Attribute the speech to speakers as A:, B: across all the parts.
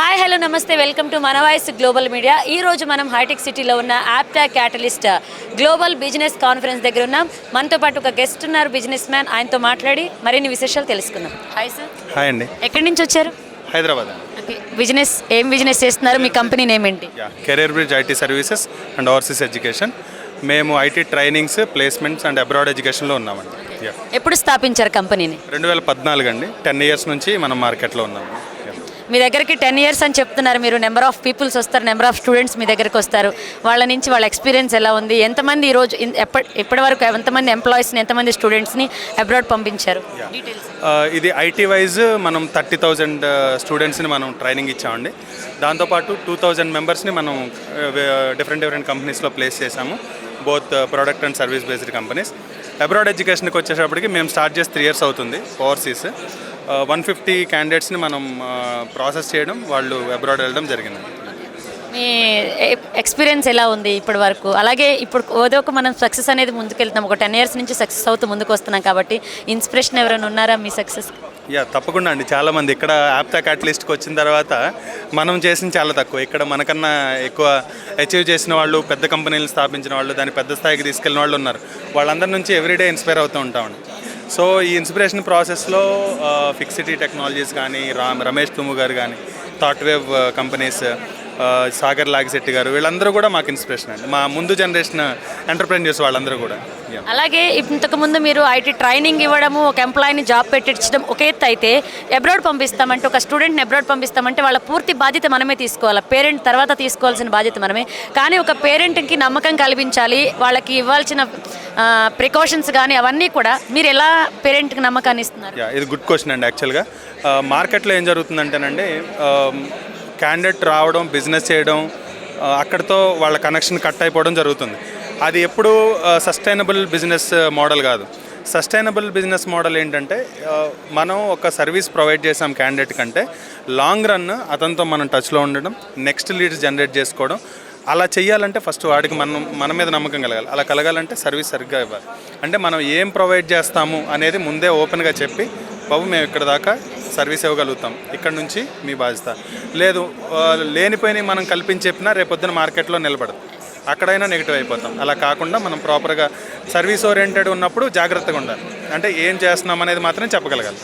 A: Hi hello నమస్తే welcome to మన voice global media. ఈ రోజు మనం హైటెక్ సిటీలో ఉన్న యాప్టాక్ క్యాటలిస్ట్ గ్లోబల్ బిజినెస్ కాన్ఫరెన్స్ దగ్గర ఉన్నాం. మనతో పాటు ఒక గెస్ట్ ఉన్నారు, బిజినెస్ మ్యాన్. ఆయనతో మాట్లాడి మరిన్ని విశేషాలు తెలుసుకుందాం. Hi sir.
B: హాయ్ అండి.
A: ఎక్కడి నుంచి వచ్చారు?
B: హైదరాబాద్.
A: ఓకే, బిజినెస్ ఏం బిజినెస్ చేస్తున్నారు? మీ కంపెనీ నేమ్ ఏంటి?
B: Career bridge IT services and overseas education. మేము IT trainings, placements and abroad ఎడ్యుకేషన్లో ఉన్నామండి.
A: ఎప్పుడు స్థాపించారు కంపెనీని?
B: 2014 అండి. 10 years నుంచి మనం మార్కెట్లో ఉన్నాము.
A: మీ దగ్గరికి 10 years అని చెప్తున్నారు మీరు. నెంబర్ ఆఫ్ పీపుల్స్ వస్తారు, నెంబర్ ఆఫ్ స్టూడెంట్స్ మీ దగ్గరికి వస్తారు. వాళ్ళ నుంచి వాళ్ళ ఎక్స్పీరియన్స్ ఎలా ఉంది? ఎంతమంది ఈరోజు ఇప్పటి వరకు ఎంతమంది ఎంప్లాయీస్ని, ఎంతమంది స్టూడెంట్స్ని అబ్రాడ్ పంపించారు?
B: ఇది ఐటీ వైజ్ మనం 30,000 స్టూడెంట్స్ని మనం ట్రైనింగ్ ఇచ్చామండి. దాంతోపాటు 2,000 మెంబర్స్ని మనం డిఫరెంట్ కంపెనీస్లో ప్లేస్ చేశాము. Both product and service based companies. Abroad ఎడ్యుకేషన్కి వచ్చేటప్పటికి మేము స్టార్ట్ చేసి 3 years అవుతుంది. ఓవర్సీస్ 150 క్యాండిడేట్స్ని మనం ప్రాసెస్ చేయడం, వాళ్ళు అబ్రాడ్ వెళ్ళడం జరిగింది.
A: మీ ఎక్స్పీరియన్స్ ఎలా ఉంది ఇప్పటి వరకు? అలాగే ఇప్పుడు ఏదో ఒక మనం సక్సెస్ అనేది ముందుకెళ్తున్నాం. ఒక 10 years నుంచి సక్సెస్ అవుతూ ముందుకు వస్తున్నాం కాబట్టి ఇన్స్పిరేషన్ ఎవరైనా ఉన్నారా మీ సక్సెస్?
B: తప్పకుండా అండి. చాలామంది ఇక్కడ యాప్టాక్ క్యాటలిస్ట్కి వచ్చిన తర్వాత మనం చేసింది చాలా తక్కువ. ఇక్కడ మనకన్నా ఎక్కువ అచీవ్ చేసిన వాళ్ళు, పెద్ద కంపెనీలు స్థాపించిన వాళ్ళు, దాన్ని పెద్ద స్థాయికి తీసుకెళ్ళిన వాళ్ళు ఉన్నారు. వాళ్ళందరి నుంచి ఎవ్రీడే ఇన్స్పైర్ అవుతూ ఉంటామండి. సో ఈ ఇన్స్పిరేషన్ ప్రాసెస్లో ఫిక్సిటీ టెక్నాలజీస్ కానీ, రమేష్ తుమ్ము గారు కానీ, థాట్ వేవ్ కంపెనీస్, సాగర్ లాగిశెట్టి గారు, వీళ్ళందరూ కూడా మాకు ఇన్స్పిరేషన్ అండి. మా ముందు జనరేషన్ ఎంటర్ప్రెన్యూర్స్ వాళ్ళందరూ కూడా.
A: అలాగే ఇంతకుముందు మీరు ఐటీ ట్రైనింగ్ ఇవ్వడము, ఒక ఎంప్లాయీని జాబ్ పెట్టించడం ఒక ఎత్తు అయితే, అబ్రాడ్ పంపిస్తామంటే, ఒక స్టూడెంట్ని అబ్రాడ్ పంపిస్తామంటే వాళ్ళ పూర్తి బాధ్యత మనమే తీసుకోవాలి. పేరెంట్ తర్వాత తీసుకోవాల్సిన బాధ్యత మనమే. కానీ ఒక పేరెంట్కి నమ్మకం కల్పించాలి, వాళ్ళకి ఇవ్వాల్సిన ప్రికాషన్స్ కానీ అవన్నీ కూడా మీరు ఎలా పేరెంట్కి నమ్మకాన్ని ఇస్తున్నారు?
B: ఇది గుడ్ క్వశ్చన్ అండి. యాక్చువల్గా మార్కెట్లో ఏం జరుగుతుందంటేనండి, క్యాండిడేట్ రావడం, బిజినెస్ చేయడం, అక్కడితో వాళ్ళ కనెక్షన్ కట్ అయిపోవడం జరుగుతుంది. అది ఎప్పుడు సస్టైనబుల్ బిజినెస్ మోడల్ కాదు. సస్టైనబుల్ బిజినెస్ మోడల్ ఏంటంటే, మనం ఒక సర్వీస్ ప్రొవైడ్ చేసాం క్యాండిడేట్ కంటే, లాంగ్ రన్ అతనితో మనం టచ్లో ఉండడం, నెక్స్ట్ లీడ్స్ జనరేట్ చేసుకోవడం. అలా చేయాలంటే ఫస్ట్ వాడికి మన మీద నమ్మకం కలగాలి. అలా కలగాలంటే సర్వీస్ సరిగ్గా ఇవ్వాలి. అంటే మనం ఏం ప్రొవైడ్ చేస్తాము అనేది ముందే ఓపెన్గా చెప్పి, బాబు మేము ఇక్కడ దాకా సర్వీస్ ఇవ్వగలుగుతాం, ఇక్కడ నుంచి మీ బాధ్యత. లేదు, లేనిపోయిన మనం కల్పించి చెప్పినా రేపొద్దున మార్కెట్లో నిలబడదు, అక్కడైనా నెగిటివ్ అయిపోతాం. అలా కాకుండా మనం ప్రాపర్గా సర్వీస్ ఓరియంటెడ్ ఉన్నప్పుడు జాగ్రత్తగా ఉండాలి. అంటే ఏం చేస్తున్నాం అనేది మాత్రం చెప్పగలగాలి.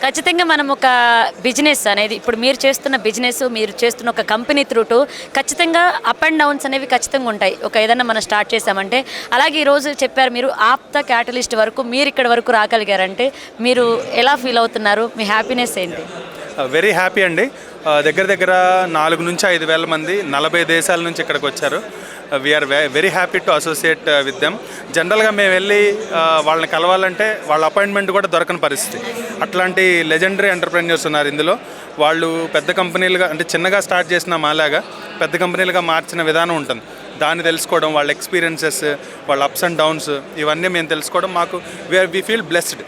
A: ఖచ్చితంగా మనం ఒక బిజినెస్ అనేది, ఇప్పుడు మీరు చేస్తున్న బిజినెస్, మీరు చేస్తున్న ఒక కంపెనీ త్రూటు ఖచ్చితంగా అప్ అండ్ డౌన్స్ అనేవి ఖచ్చితంగా ఉంటాయి. ఒక ఏదన్నా మనం స్టార్ట్ చేసామంటే. అలాగే ఈరోజు చెప్పారు మీరు యాప్టాక్ క్యాటలిస్ట్ వరకు మీరు ఇక్కడ వరకు రాగలిగారంటే మీరు ఎలా ఫీల్ అవుతున్నారు? మీ హ్యాపీనెస్ ఏంటి?
B: వెరీ హ్యాపీ అండి. దగ్గర 4 నుంచి 5 వేల మంది 40 దేశాల నుంచి ఇక్కడికి వచ్చారు. We're very happy to associate with them. జనరల్గా మేము వెళ్ళి వాళ్ళని కలవాలంటే వాళ్ళ అపాయింట్మెంట్ కూడా దొరకని పరిస్థితి. అట్లాంటి లెజెండరీ ఎంటర్ప్రెన్యూర్స్ ఉన్నారు ఇందులో. వాళ్ళు పెద్ద కంపెనీలుగా, అంటే చిన్నగా స్టార్ట్ చేసిన మాలాగా పెద్ద కంపెనీలుగా మార్చిన విధానం ఉంటుంది. దాన్ని తెలుసుకోవడం, వాళ్ళ ఎక్స్పీరియన్సెస్, వాళ్ళ అప్స్ అండ్ డౌన్స్, ఇవన్నీ మేము తెలుసుకోవడం, మాకు వి ఫీల్ బ్లెస్డ్.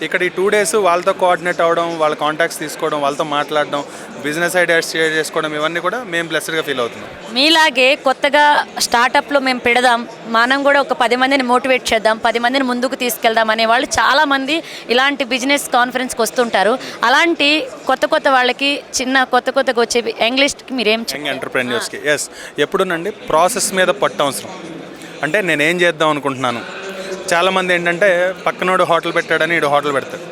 B: ఇక్కడ ఈ 2 days వాళ్ళతో కోఆర్డినేట్ అవ్వడం, వాళ్ళ కాంటాక్ట్స్ తీసుకోవడం, వాళ్ళతో మాట్లాడడం, బిజినెస్ ఐడియాస్ షేర్ చేసుకోవడం, ఇవన్నీ కూడా మేము బ్లెస్డ్గా ఫీల్ అవుతున్నాం.
A: మీలాగే కొత్తగా స్టార్టప్లో మేము పెడదాం, మనం కూడా ఒక 10 మందిని మోటివేట్ చేద్దాం, 10 మందిని ముందుకు తీసుకెళ్దాం అనేవాళ్ళు చాలామంది ఇలాంటి బిజినెస్ కాన్ఫరెన్స్కి వస్తుంటారు. అలాంటి కొత్త వాళ్ళకి, కొత్తగా వచ్చే యంగ్లిస్ట్కి మీరేం
B: యంగ్ ఎంటర్ప్రెన్యూర్స్కి ఎప్పుడునండి ప్రాసెస్ మీద పట్టు అవసరం. అంటే నేనేం చేద్దాం అనుకుంటున్నాను. చాలామంది ఏంటంటే, పక్కనోడు హోటల్ పెట్టాడని ఇడు హోటల్ పెడతాడు.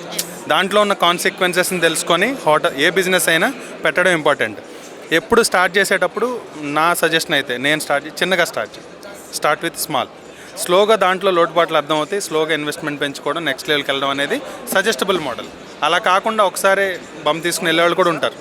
B: దాంట్లో ఉన్న కాన్సిక్వెన్సెస్ని తెలుసుకొని ఏ బిజినెస్ అయినా పెట్టడం ఇంపార్టెంట్. ఎప్పుడు స్టార్ట్ చేసేటప్పుడు నా సజెషన్ అయితే, నేను చిన్నగా స్టార్ట్ విత్ స్మాల్. స్లోగా దాంట్లో లోటుపాట్లు అర్థమవుతాయి. స్లోగా ఇన్వెస్ట్మెంట్ పెంచుకోవడం, నెక్స్ట్ లెవెల్కి వెళ్ళడం అనేది సజెస్టబుల్ మోడల్. అలా కాకుండా ఒకసారి బమ్ తీసుకుని వెళ్ళేవాళ్ళు కూడా ఉంటారు.